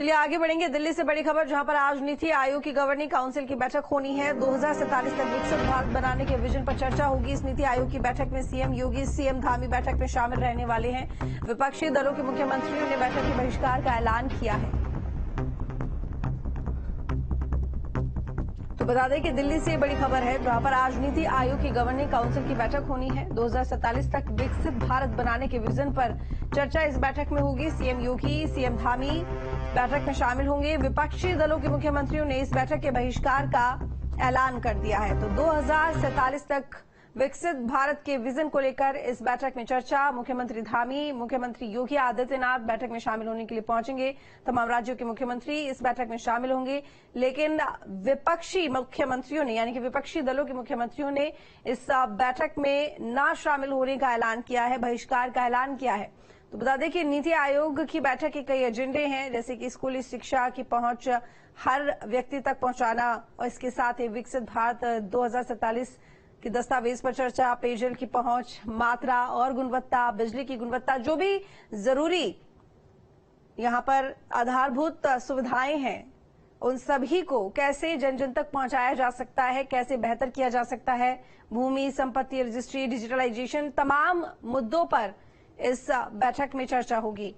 चलिए आगे बढ़ेंगे। दिल्ली से बड़ी खबर, जहां पर आज नीति आयोग की गवर्निंग काउंसिल की बैठक होनी है। 2047 तक विकसित भारत बनाने के विजन पर चर्चा होगी। इस नीति आयोग की बैठक में सीएम योगी, सीएम धामी बैठक में शामिल रहने वाले हैं। विपक्षी दलों के मुख्यमंत्रियों ने बैठक के बहिष्कार का ऐलान किया है। तो बता दें कि दिल्ली से बड़ी खबर है, जहां पर आज नीति आयोग की गवर्निंग काउंसिल की बैठक होनी है। 2047 तक विकसित भारत बनाने के विजन पर चर्चा इस बैठक में होगी। सीएम योगी, सीएम धामी बैठक में शामिल होंगे। विपक्षी दलों के मुख्यमंत्रियों ने इस बैठक के बहिष्कार का ऐलान कर दिया है। तो 2047 तक विकसित भारत के विजन को लेकर इस बैठक में चर्चा। मुख्यमंत्री धामी, मुख्यमंत्री योगी आदित्यनाथ बैठक में शामिल होने के लिए पहुंचेंगे। तमाम राज्यों के मुख्यमंत्री इस बैठक में शामिल होंगे, लेकिन विपक्षी मुख्यमंत्रियों ने, यानी कि विपक्षी दलों के मुख्यमंत्रियों ने इस बैठक में न शामिल होने का ऐलान किया है, बहिष्कार का ऐलान किया है। तो बता दें कि नीति आयोग की बैठक के कई एजेंडे हैं, जैसे कि स्कूली शिक्षा की पहुंच हर व्यक्ति तक पहुंचाना, और इसके साथ ही विकसित भारत 2047 की दस्तावेज पर चर्चा, पेयजल की पहुंच, मात्रा और गुणवत्ता, बिजली की गुणवत्ता, जो भी जरूरी यहां पर आधारभूत सुविधाएं हैं, उन सभी को कैसे जन जन तक पहुंचाया जा सकता है, कैसे बेहतर किया जा सकता है। भूमि संपत्ति रजिस्ट्री, डिजिटलाइजेशन, तमाम मुद्दों पर इस बैठक में चर्चा होगी।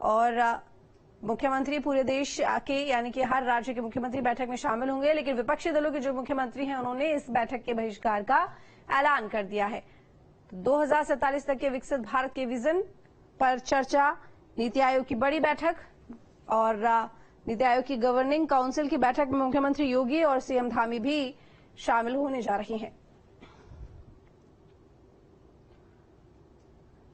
और मुख्यमंत्री पूरे देश के, यानी कि हर राज्य के मुख्यमंत्री बैठक में शामिल होंगे, लेकिन विपक्षी दलों के जो मुख्यमंत्री हैं उन्होंने इस बैठक के बहिष्कार का ऐलान कर दिया है। तो 2047 तक के विकसित भारत के विजन पर चर्चा, नीति आयोग की बड़ी बैठक और नीति आयोग की गवर्निंग काउंसिल की बैठक में मुख्यमंत्री योगी और सीएम धामी भी शामिल होने जा रहे हैं।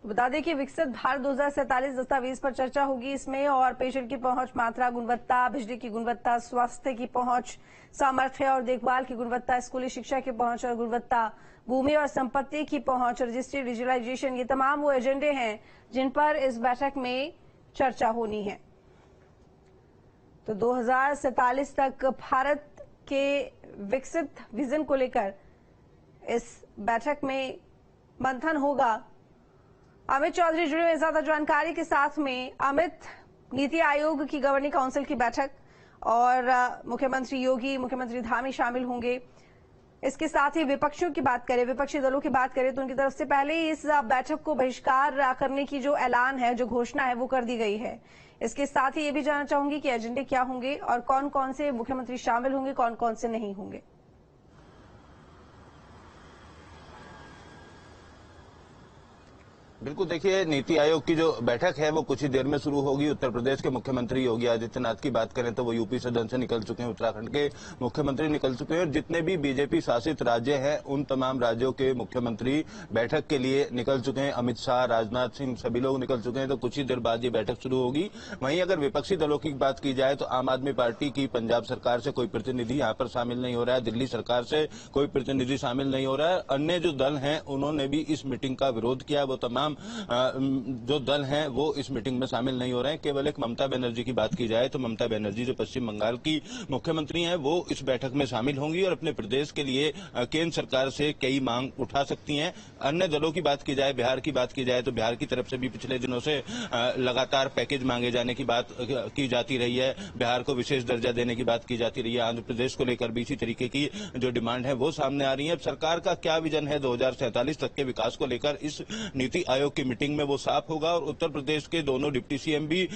बता दें कि विकसित भारत 2047 दस्तावेज पर चर्चा होगी इसमें, और पेयजल की पहुंच, मात्रा, गुणवत्ता, बिजली की गुणवत्ता, स्वास्थ्य की पहुंच, सामर्थ्य और देखभाल की गुणवत्ता, स्कूली शिक्षा की पहुंच और गुणवत्ता, भूमि और संपत्ति की पहुंच, रजिस्ट्री, डिजिटलाइजेशन, ये तमाम वो एजेंडे हैं जिन पर इस बैठक में चर्चा होनी है। तो 2047 तक भारत के विकसित विजन को लेकर इस बैठक में मंथन होगा। अमित चौधरी जुड़े हुए ज्यादा जानकारी के साथ में। अमित, नीति आयोग की गवर्निंग काउंसिल की बैठक और मुख्यमंत्री योगी, मुख्यमंत्री धामी शामिल होंगे। इसके साथ ही विपक्षियों की बात करें, विपक्षी दलों की बात करें, तो उनकी तरफ से पहले ही इस बैठक को बहिष्कार करने की जो ऐलान है, जो घोषणा है, वो कर दी गई है। इसके साथ ही ये भी जानना चाहूंगी कि एजेंडे क्या होंगे और कौन कौन से मुख्यमंत्री शामिल होंगे, कौन कौन से नहीं होंगे। बिल्कुल, देखिए, नीति आयोग की जो बैठक है वो कुछ ही देर में शुरू होगी। उत्तर प्रदेश के मुख्यमंत्री योगी आदित्यनाथ की बात करें तो वो यूपी सदन से निकल चुके हैं, उत्तराखंड के मुख्यमंत्री निकल चुके हैं, और जितने भी बीजेपी शासित राज्य हैं उन तमाम राज्यों के मुख्यमंत्री बैठक के लिए निकल चुके हैं। अमित शाह, राजनाथ सिंह, सभी लोग निकल चुके हैं। तो कुछ ही देर बाद ये बैठक शुरू होगी। वहीं अगर विपक्षी दलों की बात की जाए तो आम आदमी पार्टी की पंजाब सरकार से कोई प्रतिनिधि यहाँ पर शामिल नहीं हो रहा है, दिल्ली सरकार से कोई प्रतिनिधि शामिल नहीं हो रहा है। अन्य जो दल हैं उन्होंने भी इस मीटिंग का विरोध किया। वो तमाम जो दल हैं वो इस मीटिंग में शामिल नहीं हो रहे हैं। केवल एक ममता बनर्जी की बात की जाए तो ममता बनर्जी जो पश्चिम बंगाल की मुख्यमंत्री हैं वो इस बैठक में शामिल होंगी और अपने प्रदेश के लिए केंद्र सरकार से कई मांग उठा सकती हैं। अन्य दलों की बात की जाए, बिहार की बात की जाए तो बिहार की तरफ से भी पिछले दिनों से लगातार पैकेज मांगे जाने की बात की जाती रही है। बिहार को विशेष दर्जा देने की बात की जाती रही है। आंध्र प्रदेश को लेकर भी इसी तरीके की जो डिमांड है वो सामने आ रही है। सरकार का क्या विजन है 2047 तक के विकास को लेकर, इस नीति आयोग की मीटिंग में वो साफ होगा। और उत्तर प्रदेश के दोनों डिप्टी सीएम भी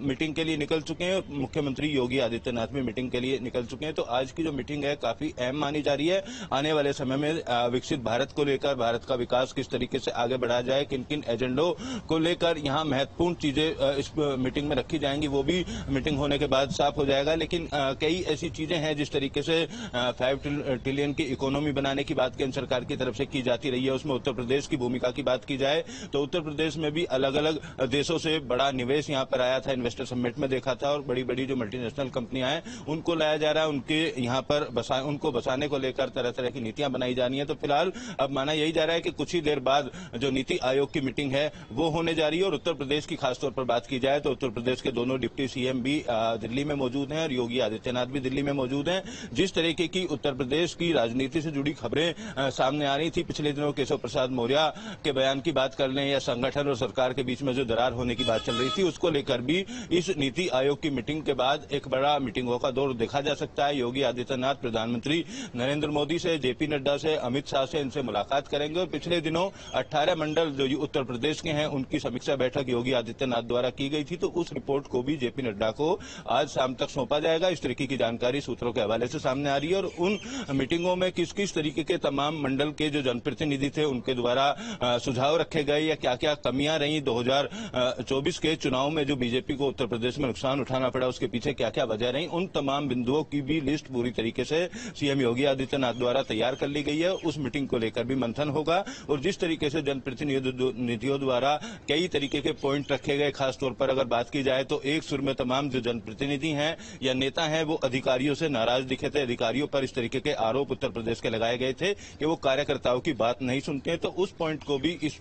मीटिंग के लिए निकल चुके हैं, मुख्यमंत्री योगी आदित्यनाथ भी मीटिंग के लिए निकल चुके हैं। तो आज की जो मीटिंग है काफी अहम मानी जा रही है। आने वाले समय में विकसित भारत को लेकर, भारत का विकास किस तरीके से आगे बढ़ाया जाए, किन किन एजेंडों को लेकर यहाँ महत्वपूर्ण चीजें इस मीटिंग में रखी जाएंगी, वो भी मीटिंग होने के बाद साफ हो जाएगा। लेकिन कई ऐसी चीजें हैं जिस तरीके से 5 ट्रिलियन की इकोनॉमी बनाने की बात केंद्र सरकार की तरफ से की जाती रही है, उसमें उत्तर प्रदेश की भूमिका की बात की जाए तो उत्तर प्रदेश में भी अलग अलग देशों से बड़ा निवेश यहाँ पर आया था। इन्वेस्टर समिट में देखा था, और बड़ी बड़ी जो मल्टीनेशनल कंपनियां हैं उनको लाया जा रहा है, उनके यहाँ पर उनको बसाने को लेकर तरह तरह की नीतियां बनाई जानी है। तो फिलहाल अब माना यही जा रहा है कि कुछ ही देर बाद जो नीति आयोग की मीटिंग है वो होने जा रही है। और उत्तर प्रदेश की खासतौर पर बात की जाए तो उत्तर प्रदेश के दोनों डिप्टी सीएम भी दिल्ली में मौजूद हैं और योगी आदित्यनाथ भी दिल्ली में मौजूद हैं। जिस तरीके की उत्तर प्रदेश की राजनीति से जुड़ी खबरें सामने आ रही थी पिछले दिनों, केशव प्रसाद मौर्य के बयान की बात कर करने या संगठन और सरकार के बीच में जो दरार होने की बात चल रही थी, उसको लेकर भी इस नीति आयोग की मीटिंग के बाद एक बड़ा मीटिंगों का दौर देखा जा सकता है। योगी आदित्यनाथ प्रधानमंत्री नरेंद्र मोदी से, जेपी नड्डा से, अमित शाह से इनसे मुलाकात करेंगे और पिछले दिनों 18 मंडल जो उत्तर प्रदेश के हैं उनकी समीक्षा बैठक योगी आदित्यनाथ द्वारा की गई थी, तो उस रिपोर्ट को भी जेपी नड्डा को आज शाम तक सौंपा जाएगा। इस तरीके की जानकारी सूत्रों के हवाले से सामने आ रही है और उन मीटिंगों में किस किस तरीके के तमाम मंडल के जो जनप्रतिनिधि थे उनके द्वारा सुझाव रखे गए या क्या क्या कमियां रही 2024 के चुनाव में जो बीजेपी को उत्तर प्रदेश में नुकसान उठाना पड़ा, उसके पीछे क्या क्या वजह रही, उन तमाम बिंदुओं की भी लिस्ट पूरी तरीके से सीएम योगी आदित्यनाथ द्वारा तैयार कर ली गई है। उस मीटिंग को लेकर भी मंथन होगा और जिस तरीके से जनप्रतिनिधियों द्वारा कई तरीके के पॉइंट रखे गए, खासतौर पर अगर बात की जाए तो एक सुर में तमाम जो जनप्रतिनिधि हैं या नेता हैं वो अधिकारियों से नाराज दिखे थे। अधिकारियों पर इस तरीके के आरोप उत्तर प्रदेश के लगाए गए थे कि वो कार्यकर्ताओं की बात नहीं सुनते हैं, तो उस पॉइंट को भी इस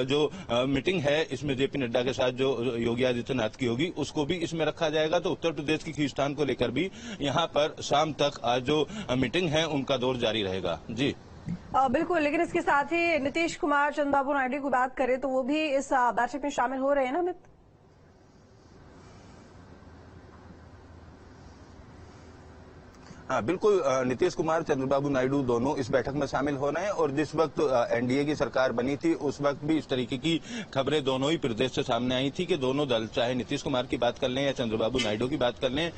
जो मीटिंग है इसमें जेपी नड्डा के साथ जो योगी आदित्यनाथ की होगी उसको भी इसमें रखा जाएगा। तो उत्तर प्रदेश की खींचतान को लेकर भी यहां पर शाम तक आज जो मीटिंग है उनका दौर जारी रहेगा। जी बिल्कुल, लेकिन इसके साथ ही नीतीश कुमार, चंद्रबाबू नायडू की बात करें तो वो भी इस बैठक में शामिल हो रहे हैं ना अमित? हाँ बिल्कुल, नीतीश कुमार, चंद्रबाबू नायडू दोनों इस बैठक में शामिल हो रहे हैं और जिस वक्त एनडीए की सरकार बनी थी उस वक्त भी इस तरीके की खबरें दोनों ही प्रदेश से सामने आई थी कि दोनों दल, चाहे नीतीश कुमार की बात कर लें या चंद्रबाबू नायडू की बात कर लें,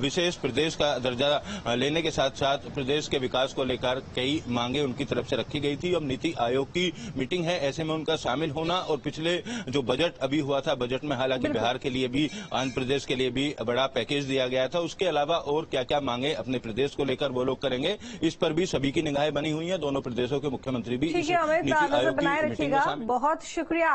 विशेष प्रदेश का दर्जा लेने के साथ साथ प्रदेश के विकास को लेकर कई मांगे उनकी तरफ से रखी गई थी। अब नीति आयोग की मीटिंग है, ऐसे में उनका शामिल होना और पिछले जो बजट अभी हुआ था, बजट में हालांकि बिहार के लिए भी, आंध्र प्रदेश के लिए भी बड़ा पैकेज दिया गया था, उसके अलावा और क्या क्या मांगे अपने प्रदेश को लेकर वो लोग करेंगे, इस पर भी सभी की निगाहें बनी हुई हैं। दोनों प्रदेशों के मुख्यमंत्री भी ठीक है अमित, नजर बनाए रखिएगा। बहुत शुक्रिया।